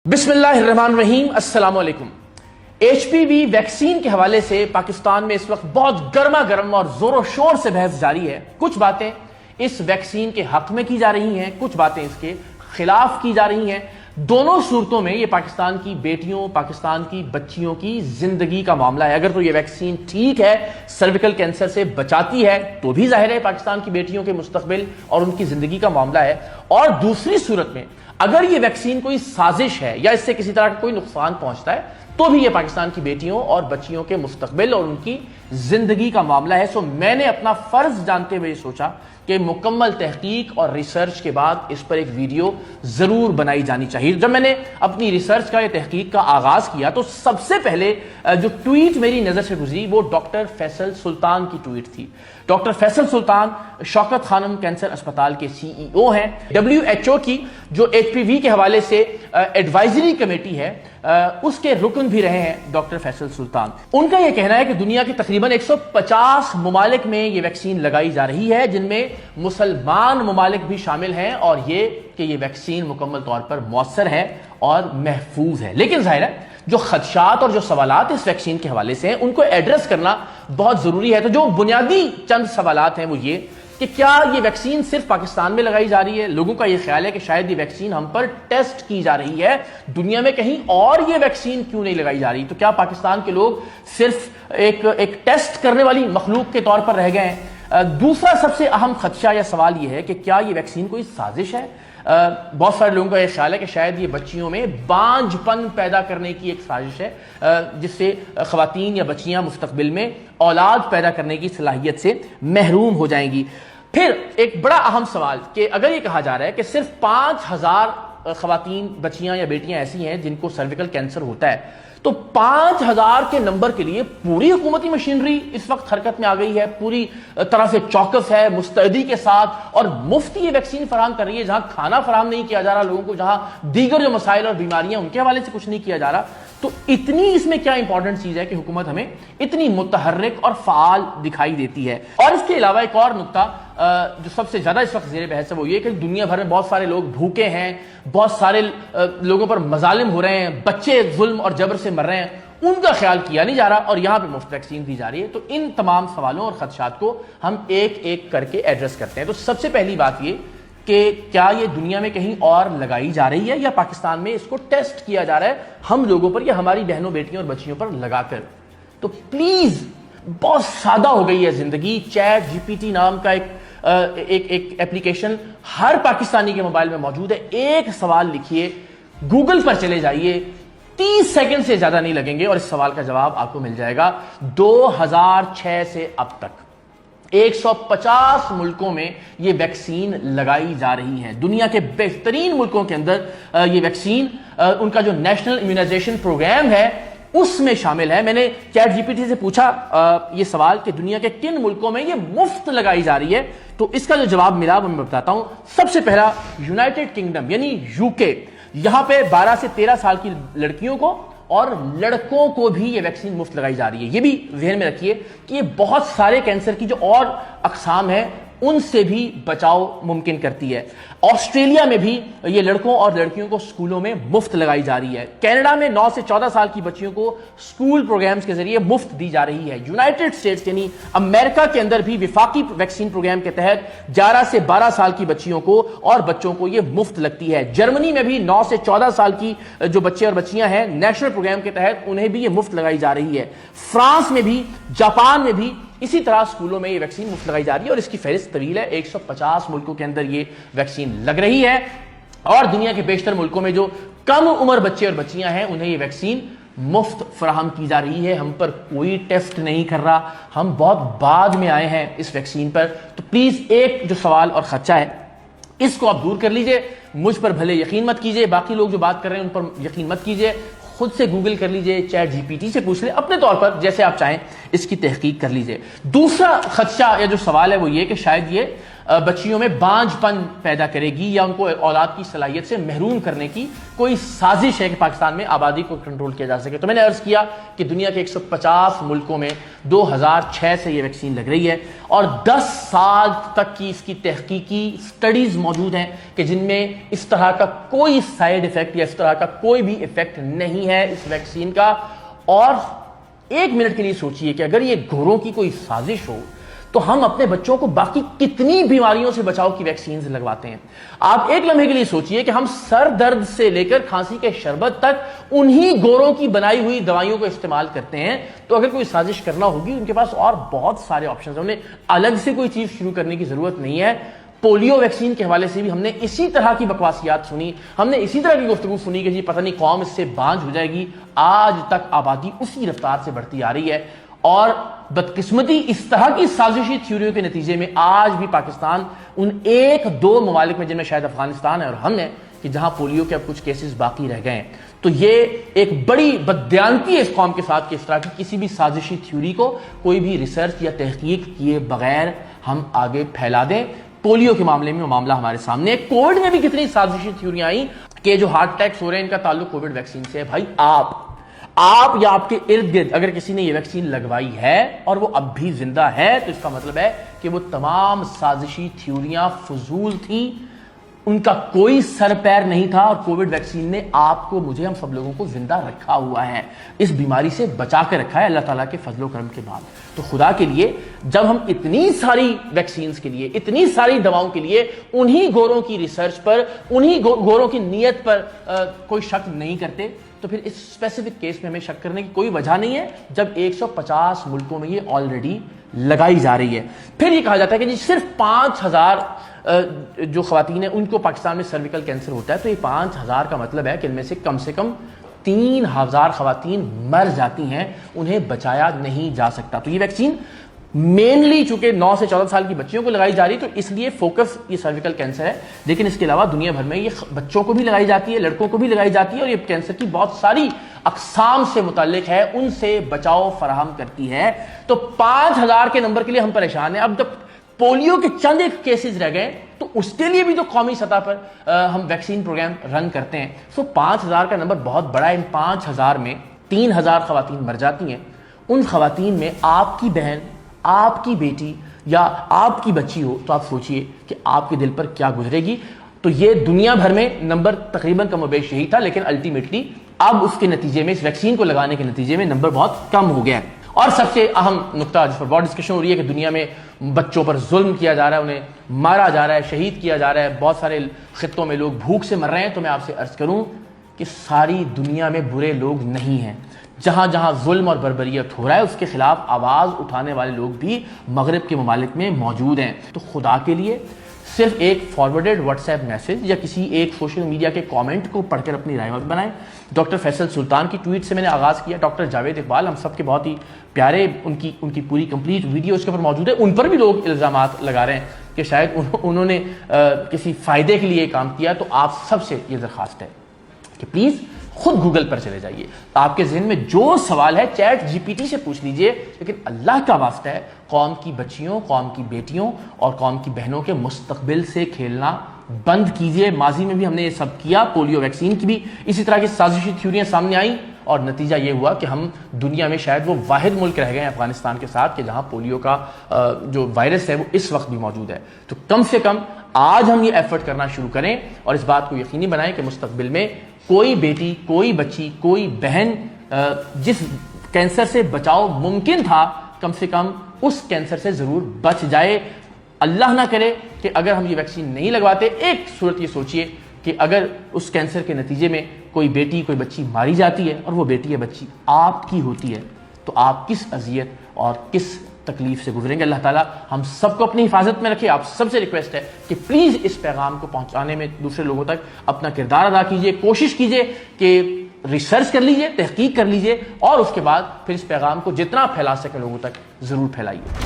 बिस्मिल्लाहिर्रहमानिर्रहीम, अस्सलाम वालेकुम। HPV वैक्सीन के हवाले से पाकिस्तान में इस वक्त बहुत गर्मा गर्म और जोरों शोर से बहस जारी है। कुछ बातें इस वैक्सीन के हक में की जा रही हैं, कुछ बातें इसके खिलाफ की जा रही हैं। दोनों सूरतों में ये पाकिस्तान की बेटियों, पाकिस्तान की बच्चियों की जिंदगी का मामला है। अगर तो ये वैक्सीन ठीक है, सर्विकल कैंसर से बचाती है, तो भी जाहिर है पाकिस्तान की बेटियों के मुस्तकबिल और उनकी जिंदगी का मामला है। और दूसरी सूरत में अगर ये वैक्सीन कोई साजिश है या इससे किसी तरह का कोई नुकसान पहुंचता है, तो भी ये पाकिस्तान की बेटियों और बच्चियों के मुस्तकबिल और उनकी जिंदगी का मामला है। सो मैंने अपना फर्ज जानते हुए सोचा कि मुकम्मल तहकीक और रिसर्च के बाद इस पर एक वीडियो जरूर बनाई जानी चाहिए। जब मैंने अपनी रिसर्च का या तहकीक का आगाज किया तो सबसे पहले जो ट्वीट मेरी नजर से गुजरी वो डॉक्टर फैसल सुल्तान की ट्वीट थी। डॉक्टर फैसल सुल्तान शौकत खानम कैंसर अस्पताल के CEO हैं। WHO की जो HPV के हवाले से एडवाइजरी कमेटी है उसके रुकन भी रहे हैं डॉक्टर फैसल सुल्तान। उनका यह कहना है कि दुनिया के तकरीबन 150 ममालिक में ये वैक्सीन लगाई जा रही है, जिनमें मुसलमान ममालिक भी शामिल हैं, और ये कि ये वैक्सीन मुकम्मल तौर पर मौसर है और महफूज है। लेकिन जाहिर है जो खदशात और जो सवालात इस वैक्सीन के हवाले से हैं उनको एड्रेस करना बहुत जरूरी है। तो जो बुनियादी चंद सवालात हैं वो ये कि क्या ये वैक्सीन सिर्फ पाकिस्तान में लगाई जा रही है। लोगों का ये ख्याल है कि शायद ये वैक्सीन हम पर टेस्ट की जा रही है, दुनिया में कहीं और ये वैक्सीन क्यों नहीं लगाई जा रही। तो क्या पाकिस्तान के लोग सिर्फ एक टेस्ट करने वाली मखलूक के तौर पर रह गए हैं। दूसरा सबसे अहम खदशा या सवाल ये है कि क्या ये वैक्सीन कोई साजिश है। बहुत सारे लोगों का यह ख्याल है कि शायद ये बच्चियों में बांझपन पैदा करने की एक साजिश है, जिससे खवातीन या बच्चियां मुस्तकबिल में औलाद पैदा करने की सलाहियत से महरूम हो जाएंगी। फिर एक बड़ा अहम सवाल कि अगर ये कहा जा रहा है कि सिर्फ 5000 खवातीन, बच्चियां या बेटियां ऐसी हैं जिनको सर्विकल कैंसर होता है, तो 5000 के नंबर के लिए पूरी हुकूमती मशीनरी इस वक्त हरकत में आ गई है, पूरी तरह से चौकस है, मुस्तैदी के साथ, और मुफ्त ये वैक्सीन फराहम कर रही है। जहां खाना फराहम नहीं किया जा रहा लोगों को, जहां दीगर जो मसाइल और बीमारियां उनके हवाले से कुछ नहीं किया जा रहा, तो इतनी इसमें क्या इंपॉर्टेंट चीज है कि हुकूमत हमें इतनी मुतहर्रिक और फाल दिखाई देती है। और इसके अलावा एक और नुक्ता जो सबसे ज्यादा इस वक्त ज़ेर बहस है वो ये कि दुनिया भर में बहुत सारे लोग भूखे हैं, बहुत सारे लोगों पर मजालिम हो रहे हैं, बच्चे जुल्म और जबर से मर रहे हैं, उनका ख्याल किया नहीं जा रहा, और यहां पे मुफ्त वैक्सीन दी जा रही है। तो इन तमाम सवालों और खदशात को हम एक एक करके एड्रेस करते हैं। तो सबसे पहली बात ये कि क्या ये दुनिया में कहीं और लगाई जा रही है या पाकिस्तान में इसको टेस्ट किया जा रहा है हम लोगों पर या हमारी बहनों, बेटियों और बच्चियों पर लगाकर। तो प्लीज, बहुत सादा हो गई है जिंदगी। चैट GPT नाम का एक एप्लीकेशन हर पाकिस्तानी के मोबाइल में मौजूद है। एक सवाल लिखिए, गूगल पर चले जाइए, 30 सेकंड से ज्यादा नहीं लगेंगे और इस सवाल का जवाब आपको मिल जाएगा। 2006 से अब तक 150 मुल्कों में ये वैक्सीन लगाई जा रही है। दुनिया के बेहतरीन मुल्कों के अंदर ये वैक्सीन, उनका जो नेशनल इम्यूनाइजेशन प्रोग्राम है उसमें शामिल है। मैंने चैट GPT से पूछा ये सवाल कि दुनिया के किन मुल्कों में ये मुफ्त लगाई जा रही है, तो इसका जो जवाब मिला वो मैं बताता हूं। सबसे पहला यूनाइटेड किंगडम यानी UK। यहां पे 12 से 13 साल की लड़कियों को और लड़कों को भी ये वैक्सीन मुफ्त लगाई जा रही है। ये भी ध्यान में रखिए कि ये बहुत सारे कैंसर की जो और अकसाम है उनसे भी बचाव मुमकिन करती है। ऑस्ट्रेलिया में भी ये लड़कों और लड़कियों को स्कूलों में मुफ्त लगाई जा रही है। कनाडा में 9 से 14 साल की बच्चियों को स्कूल प्रोग्राम्स के जरिए मुफ्त दी जा रही है। यूनाइटेड स्टेट्स यानी अमेरिका के अंदर भी विफाकी वैक्सीन प्रोग्राम के तहत 11 से 12 साल की बच्चियों को और बच्चों को ये मुफ्त लगती है। जर्मनी में भी 9 से 14 साल की जो बच्चे और बच्चियां हैं नेशनल प्रोग्राम के तहत उन्हें भी ये मुफ्त लगाई जा रही है। फ्रांस में भी, जापान में भी इसी तरह स्कूलों में ये वैक्सीन मुफ्त लगाई जा रही है, और इसकी फहरिस्त तवील है। 150 मुल्कों के अंदर ये वैक्सीन लग रही है, और दुनिया के बेशतर मुल्कों में जो कम उम्र बच्चे और बच्चियां हैं उन्हें ये वैक्सीन मुफ्त फराहम की जा रही है। हम पर कोई टेस्ट नहीं कर रहा, हम बहुत बाद में आए हैं इस वैक्सीन पर। तो प्लीज एक जो सवाल और खदशा है इसको आप दूर कर लीजिए। मुझ पर भले यकीन मत कीजिए, बाकी लोग जो बात कर रहे हैं उन पर यकीन मत कीजिए, खुद से गूगल कर लीजिए, चैट GPT से पूछ ले, अपने तौर पर जैसे आप चाहें इसकी तहकीक कर लीजिए। दूसरा खदशा या जो सवाल है वो ये कि शायद ये بچیوں میں بانجھ پن پیدا کرے گی یا ان کو اولاد کی صلاحیت سے محروم کرنے کی کوئی سازش ہے کہ پاکستان میں آبادی کو کنٹرول کیا جا سکے. تو میں نے عرض کیا کہ دنیا کے 150 ملکوں میں 2006 سے یہ ویکسین لگ رہی ہے اور 10 سال تک کی اس کی تحقیقی سٹڈیز موجود ہیں کہ جن میں اس طرح کا کوئی سائیڈ ایفیکٹ یا اس طرح کا کوئی بھی ایفیکٹ نہیں ہے اس ویکسین کا. اور ایک منٹ کے لیے سوچئے کہ اگر یہ گوروں کی کوئی سازش ہو تو ہم اپنے بچوں کو باقی کتنی بیماریوں سے بچاؤ کی ویکسینز لگواتے ہیں. آپ ایک لمحے کے لیے سوچئے کہ ہم سر درد سے لے کر کھانسی کے شربت تک انہی گوروں کی بنائی ہوئی دوائیوں کو استعمال کرتے ہیں. تو اگر کوئی سازش کرنا ہوگی ان کے پاس اور بہت سارے آپشنز ہیں, انہیں الگ سے کوئی چیز شروع کرنے کی ضرورت نہیں ہے. پولیو ویکسین کے حوالے سے بھی ہم نے اسی طرح کی بکواسیات سنی, ہم نے اسی طرح کی گفتگو سنی کہ جی پتہ نہیں قوم اس سے بانجھ ہو جائے گی. آج تک آبادی اسی رفتار سے بڑھتی آ رہی ہے اور بدقسمتی اس طرح کی سازشی تھیوریوں کے نتیجے میں آج بھی پاکستان ان 1-2 ممالک میں جن میں شاید افغانستان ہے اور ہم ہیں کہ جہاں پولیو کے اب کچھ کیسز باقی رہ گئے ہیں. تو یہ ایک بڑی بددیانتی ہے اس قوم کے ساتھ کہ اس طرح کی کسی بھی سازشی تھیوری کو کوئی بھی ریسرچ یا تحقیق کیے بغیر ہم آگے پھیلا دیں. پولیو کے معاملے میں وہ معاملہ ہمارے سامنے ہے. کووڈ میں بھی کتنی سازشی تھیوریاں آئیں کہ جو ہارٹ اٹیکس ہو رہے ہیں ان کا تعلق کووڈ ویکسین سے ہے. بھائی آپ یا آپ کے ارد گرد اگر کسی نے یہ ویکسین لگوائی ہے اور وہ اب بھی زندہ ہے تو اس کا مطلب ہے کہ وہ تمام سازشی تھیوریاں فضول تھیں, ان کا کوئی سر پیر نہیں تھا اور کووڈ ویکسین نے آپ کو, مجھے, ہم سب لوگوں کو زندہ رکھا ہوا ہے, اس بیماری سے بچا کے رکھا ہے اللہ تعالیٰ کے فضل و کرم کے بعد. تو خدا کے لیے جب ہم اتنی ساری ویکسینز کے لیے, اتنی ساری دواؤں کے لیے انہی گوروں کی ریسرچ پر, انہی گوروں کی نیت پر کوئی شک نہیں کرتے تو پھر اس اسپیسیفک کیس میں ہمیں شک کرنے کی کوئی وجہ نہیں ہے جب 150 ملکوں میں یہ آلریڈی لگائی جا رہی ہے. پھر یہ کہا جاتا ہے کہ جی صرف 5000 جو خواتین ہیں ان کو پاکستان میں سرویکل کینسر ہوتا ہے, تو یہ 5000 کا مطلب ہے کہ ان میں سے کم 3000 خواتین مر جاتی ہیں, انہیں بچایا نہیں جا سکتا. تو یہ ویکسین مینلی چونکہ 9 سے 14 سال کی بچیوں کو لگائی جا رہی تو اس لیے فوکس یہ سرویکل کینسر ہے, لیکن اس کے علاوہ دنیا بھر میں یہ بچوں کو بھی لگائی جاتی ہے, لڑکوں کو بھی لگائی جاتی ہے اور یہ کینسر کی بہت ساری اقسام سے متعلق ہے, ان سے بچاؤ فراہم کرتی ہے. تو 5000 کے نمبر کے لیے ہم پریشان ہیں. اب جب پولیو کے چند ایک کیسز رہ گئے تو اس کے لیے بھی تو قومی سطح پر ہم ویکسین پروگرام رن کرتے ہیں. 5000 کا نمبر بہت بڑا ہے. ان 5000 میں 3000 خواتین مر جاتی ہیں. ان خواتین میں آپ کی بہن, آپ کی بیٹی یا آپ کی بچی ہو تو آپ سوچئے کہ آپ کے دل پر کیا گزرے گی. تو یہ دنیا بھر میں نمبر تقریباً کم و بیش یہی تھا, لیکن الٹیمیٹلی اب اس کے نتیجے میں, اس ویکسین کو لگانے کے نتیجے میں نمبر بہت کم ہو گیا ہے. اور سب سے اہم نقطہ جس پر بہت ڈسکشن ہو رہی ہے کہ دنیا میں بچوں پر ظلم کیا جا رہا ہے, انہیں مارا جا رہا ہے, شہید کیا جا رہا ہے, بہت سارے خطوں میں لوگ بھوک سے مر رہے ہیں. تو میں آپ سے عرض کروں کہ ساری دنیا میں برے لوگ نہیں ہیں. جہاں جہاں ظلم اور بربریت ہو رہا ہے اس کے خلاف آواز اٹھانے والے لوگ بھی مغرب کے ممالک میں موجود ہیں. تو خدا کے لیے صرف ایک فارورڈڈ واٹس ایپ میسج یا کسی ایک سوشل میڈیا کے کامنٹ کو پڑھ کر اپنی رائے بنائیں. ڈاکٹر فیصل سلطان کی ٹویٹ سے میں نے آغاز کیا. ڈاکٹر جاوید اقبال ہم سب کے بہت ہی پیارے, ان کی پوری کمپلیٹ ویڈیو اس کے اوپر موجود ہے. ان پر بھی لوگ الزامات لگا رہے ہیں کہ شاید انہوں نے کسی فائدے کے لیے کام کیا. تو آپ سب سے یہ درخواست ہے کہ پلیز خود گوگل پر چلے جائیے, آپ کے ذہن میں جو سوال ہے چیٹ جی پی ٹی سے پوچھ لیجئے, لیکن اللہ کا واسطہ ہے قوم کی بچیوں, قوم کی بیٹیوں اور قوم کی بہنوں کے مستقبل سے کھیلنا بند کیجئے. ماضی میں بھی ہم نے یہ سب کیا, پولیو ویکسین کی بھی اسی طرح کی سازشی تھیوریاں سامنے آئیں اور نتیجہ یہ ہوا کہ ہم دنیا میں شاید وہ واحد ملک رہ گئے ہیں افغانستان کے ساتھ کہ جہاں پولیو کا جو وائرس ہے وہ اس وقت بھی موجود ہے. تو کم سے کم آج ہم یہ ایفرٹ کرنا شروع کریں اور اس بات کو یقینی بنائیں کہ مستقبل میں کوئی بیٹی, کوئی بچی, کوئی بہن جس کینسر سے بچاؤ ممکن تھا کم سے کم اس کینسر سے ضرور بچ جائے. اللہ نہ کرے کہ اگر ہم یہ ویکسین نہیں لگواتے, ایک صورت یہ سوچئے کہ اگر اس کینسر کے نتیجے میں کوئی بیٹی, کوئی بچی ماری جاتی ہے اور وہ بیٹی یا بچی آپ کی ہوتی ہے تو آپ کس اذیت اور کس تکلیف سے گزریں گے. اللہ تعالیٰ ہم سب کو اپنی حفاظت میں رکھے. آپ سب سے ریکویسٹ ہے کہ پلیز اس پیغام کو پہنچانے میں دوسرے لوگوں تک اپنا کردار ادا کیجئے. کوشش کیجئے کہ ریسرچ کر لیجئے, تحقیق کر لیجئے اور اس کے بعد پھر اس پیغام کو جتنا پھیلا سکے لوگوں تک ضرور پھیلائیے.